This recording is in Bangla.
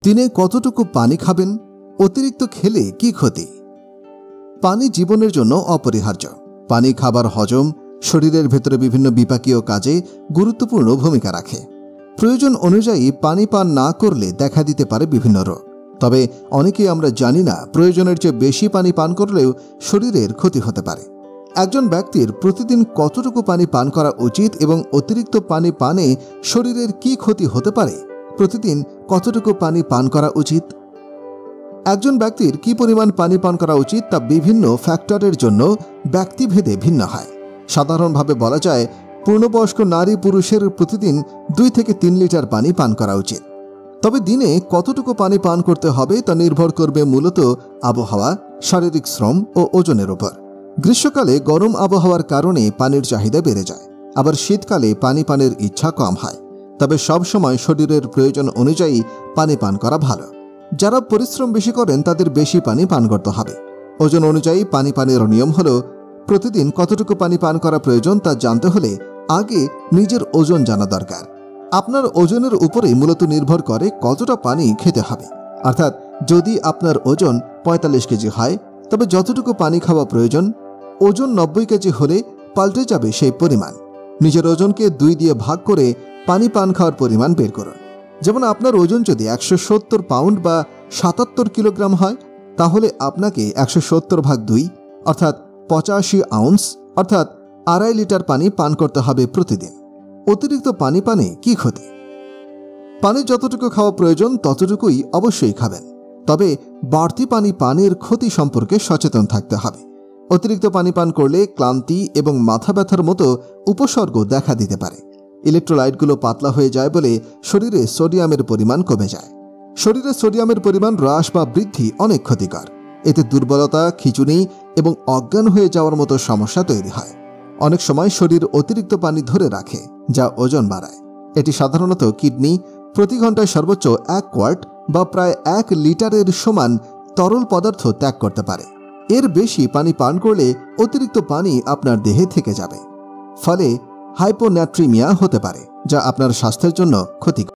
দিনে কতটুকু পানি খাবেন? অতিরিক্ত খেলে কি ক্ষতি? পানি জীবনের জন্য অপরিহার্য। পানি খাবার হজম, শরীরের ভেতরে বিভিন্ন বিপাকীয় কাজে গুরুত্বপূর্ণ ভূমিকা রাখে। প্রয়োজন অনুযায়ী পানি পান না করলে দেখা দিতে পারে বিভিন্ন রোগ। তবে অনেকেই আমরা জানি না প্রয়োজনের চেয়ে বেশি পানি পান করলেও শরীরের ক্ষতি হতে পারে। একজন ব্যক্তির প্রতিদিন কতটুকু পানি পান করা উচিত এবং অতিরিক্ত পানি পানে শরীরের কি ক্ষতি হতে পারে? প্রতিদিন কতটুকু পানি পান করা উচিত? একজন ব্যক্তির কি পরিমাণ পানি পান করা উচিত তা বিভিন্ন ফ্যাক্টরের জন্য ব্যক্তিভেদে ভিন্ন হয়। সাধারণভাবে বলা যায় পূর্ণবয়স্ক নারী পুরুষের প্রতিদিন 2 থেকে 3 লিটার পানি পান করা উচিত। তবে দিনে কতটুকু পানি পান করতে হবে তা নির্ভর করবে মূলত আবহাওয়া, শারীরিক শ্রম ও ওজনের উপর। গ্রীষ্মকালে গরম আবহাওয়ার কারণে পানির চাহিদা বেড়ে যায়, আবার শীতকালে পানি পানের ইচ্ছা কম হয়। তবে সব সময় শরীরের প্রয়োজন অনুযায়ী পানি পান করা ভালো। যারা পরিশ্রম বেশি করেন তাদের বেশি পানি পান করতে হবে। ওজন অনুযায়ী পানি পানের নিয়ম হলো, প্রতিদিন কতটুকু পানি পান করা প্রয়োজন তা জানতে হলে আগে নিজের ওজন জানা দরকার। আপনার ওজনের উপরেই মূলত নির্ভর করে কতটা পানি খেতে হবে। অর্থাৎ যদি আপনার ওজন 45 কেজি হয়, তবে যতটুকু পানি খাওয়া প্রয়োজন, ওজন 90 কেজি হলে পাল্টে যাবে সেই পরিমাণ। নিজের ওজনকে 2 দিয়ে ভাগ করে পানি পান খাওয়ার পরিমাণ বের করুন। যেমন আপনার ওজন যদি 170 পাউন্ড বা 77 কিলোগ্রাম হয়, তাহলে আপনাকে 170 ভাগ 2 অর্থাৎ 85 আউন্স অর্থাৎ 2.5 লিটার পানি পান করতে হবে প্রতিদিন। অতিরিক্ত পানি পানে কি ক্ষতি? পানি যতটুকু খাওয়া প্রয়োজন ততটুকুই অবশ্যই খাবেন, তবে বাড়তি পানি পানের ক্ষতি সম্পর্কে সচেতন থাকতে হবে। অতিরিক্ত পানি পান করলে ক্লান্তি এবং মাথা ব্যথার মতো উপসর্গ দেখা দিতে পারে। ইলেকট্রোলাইটগুলো পাতলা হয়ে যায় বলে শরীরে সোডিয়ামের পরিমাণ কমে যায়। শরীরে সোডিয়ামের পরিমাণ হ্রাস বা বৃদ্ধি অনেক ক্ষতিকর। এতে দুর্বলতা, খিঁচুনি এবং অজ্ঞান হয়ে যাওয়ার মতো সমস্যা তৈরি হয়। অনেক সময় শরীর অতিরিক্ত পানি ধরে রাখে, যা ওজন বাড়ায়। এটি সাধারণত কিডনি প্রতি ঘন্টায় সর্বোচ্চ 1 কোয়ার্ট বা প্রায় 1 লিটারের সমান তরল পদার্থ ত্যাগ করতে পারে। এর বেশি পানি পান করলে অতিরিক্ত পানি আপনার দেহে থেকে যাবে, ফলে হাইপোন্যাট্রিমিয়া হতে পারে, যা আপনার স্বাস্থ্যের জন্য ক্ষতিকর।